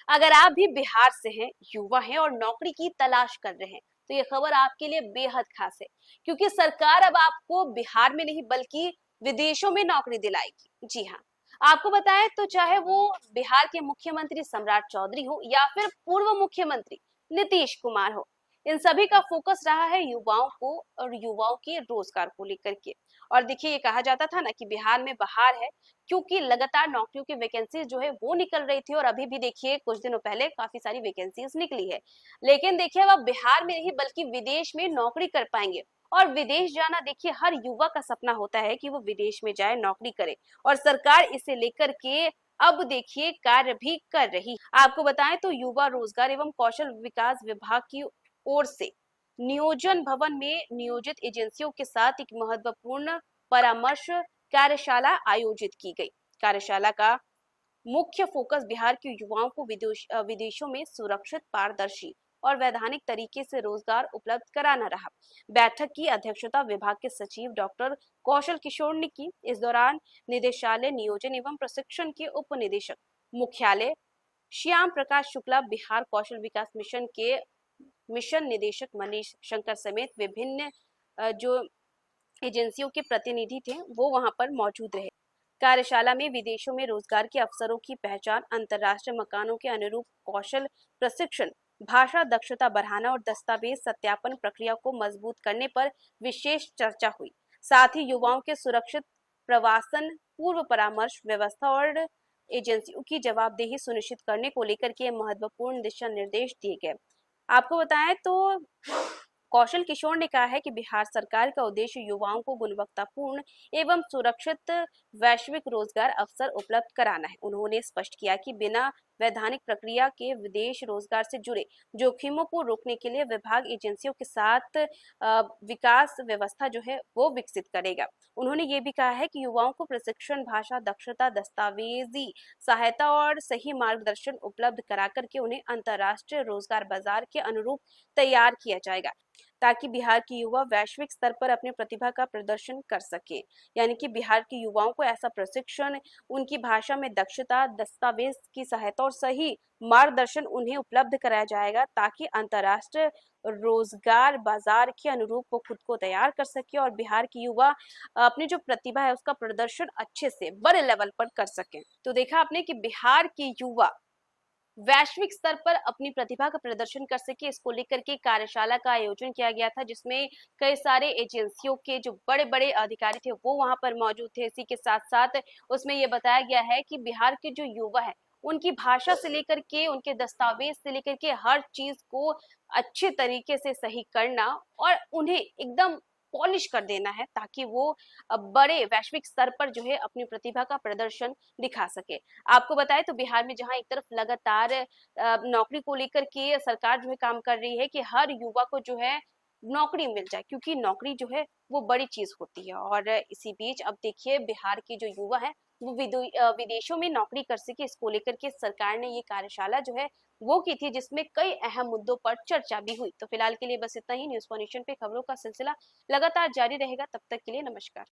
अगर आप भी बिहार से हैं, युवा हैं और नौकरी की तलाश कर रहे हैं, तो ये खबर आपके लिए बेहद खास है, क्योंकि सरकार अब आपको बिहार में नहीं बल्कि विदेशों में नौकरी दिलाएगी। जी हाँ, आपको बताएं तो चाहे वो बिहार के मुख्यमंत्री सम्राट चौधरी हो या फिर पूर्व मुख्यमंत्री नीतीश कुमार हो, इन सभी का फोकस रहा है युवाओं को और युवाओं के रोजगार को लेकर के। और देखिए, ये कहा जाता था ना कि बिहार में बहार है, क्योंकि लगातार नौकरियों की वैकेंसीज जो है वो निकल रही थी और अभी भी देखिए कुछ दिनों पहले काफी सारी वैकेंसीज निकली है। लेकिन देखिए, अब आप बिहार में नहीं बल्कि विदेश में नौकरी कर पाएंगे। और विदेश जाना देखिए हर युवा का सपना होता है कि वो विदेश में जाए, नौकरी करे, और सरकार इसे लेकर के अब देखिए कार्य भी कर रही। आपको बताएं तो युवा रोजगार एवं कौशल विकास विभाग की ओर से नियोजन भवन में नियोजित एजेंसियों के साथ एक महत्वपूर्ण परामर्श कार्यशाला आयोजित की गई। कार्यशाला का मुख्य फोकस बिहार के युवाओं को विदेशों में सुरक्षित, पारदर्शी और वैधानिक तरीके से रोजगार उपलब्ध कराना रहा। बैठक की अध्यक्षता विभाग के सचिव डॉक्टर कौशल किशोर ने की। इस दौरान निदेशालय नियोजन एवं प्रशिक्षण के उप निदेशक मुख्यालय श्याम प्रकाश शुक्ला, बिहार कौशल विकास मिशन के मिशन निदेशक मनीष शंकर समेत विभिन्न जो एजेंसियों के प्रतिनिधि थे वो वहां पर मौजूद रहे। कार्यशाला में विदेशों में रोजगार के अवसरों की पहचान, अंतर्राष्ट्रीय मकानों के अनुरूप कौशल प्रशिक्षण, भाषा दक्षता बढ़ाना और दस्तावेज सत्यापन प्रक्रिया को मजबूत करने पर विशेष चर्चा हुई। साथ ही युवाओं के सुरक्षित प्रवासन, पूर्व परामर्श व्यवस्था और एजेंसियों की जवाबदेही सुनिश्चित करने को लेकर के महत्वपूर्ण दिशा निर्देश दिए गए। आपको बताएं तो कौशल किशोर ने कहा है कि बिहार सरकार का उद्देश्य युवाओं को गुणवत्तापूर्ण एवं सुरक्षित वैश्विक रोजगार अवसर उपलब्ध कराना है। उन्होंने स्पष्ट किया कि बिना वैधानिक प्रक्रिया के विदेश रोजगार से जुड़े जोखिमों को रोकने के लिए विभाग एजेंसियों के साथ विकास व्यवस्था जो है वो विकसित करेगा। उन्होंने ये भी कहा है कि युवाओं को प्रशिक्षण, भाषा दक्षता, दस्तावेजी सहायता और सही मार्गदर्शन उपलब्ध करा करके उन्हें अंतर्राष्ट्रीय रोजगार बाजार के अनुरूप तैयार किया जाएगा, ताकि बिहार के युवा वैश्विक स्तर पर अपनी प्रतिभा का प्रदर्शन कर सके। यानी कि बिहार के युवाओं को ऐसा प्रशिक्षण, उनकी भाषा में दक्षता, दस्तावेज की सहायता और सही मार्गदर्शन उन्हें उपलब्ध कराया जाएगा, ताकि अंतर्राष्ट्रीय रोजगार बाजार के अनुरूप वो खुद को तैयार कर सके और बिहार की युवा अपनी जो प्रतिभा है उसका प्रदर्शन अच्छे से बड़े लेवल पर कर सके। तो देखा आपने कि बिहार के युवा वैश्विक स्तर पर अपनी प्रतिभा का प्रदर्शन कर सके, इसको लेकर के कार्यशाला का आयोजन किया गया था, जिसमें कई सारे एजेंसियों के जो बड़े बड़े अधिकारी थे वो वहां पर मौजूद थे। इसी के साथ साथ उसमें ये बताया गया है कि बिहार के जो युवा है उनकी भाषा से लेकर के उनके दस्तावेज से लेकर के हर चीज को अच्छे तरीके से सही करना और उन्हें एकदम पॉलिश कर देना है, ताकि वो बड़े वैश्विक स्तर पर जो है अपनी प्रतिभा का प्रदर्शन दिखा सके। आपको बताएं तो बिहार में जहां एक तरफ लगातार नौकरी को लेकर के सरकार जो है काम कर रही है कि हर युवा को जो है नौकरी मिल जाए, क्योंकि नौकरी जो है वो बड़ी चीज होती है। और इसी बीच अब देखिए बिहार के जो युवा है वो विदेशों में नौकरी कर सके, इसको लेकर के सरकार ने ये कार्यशाला जो है वो की थी, जिसमें कई अहम मुद्दों पर चर्चा भी हुई। तो फिलहाल के लिए बस इतना ही। न्यूज़ फॉर नेशन पे खबरों का सिलसिला लगातार जारी रहेगा। तब तक के लिए नमस्कार।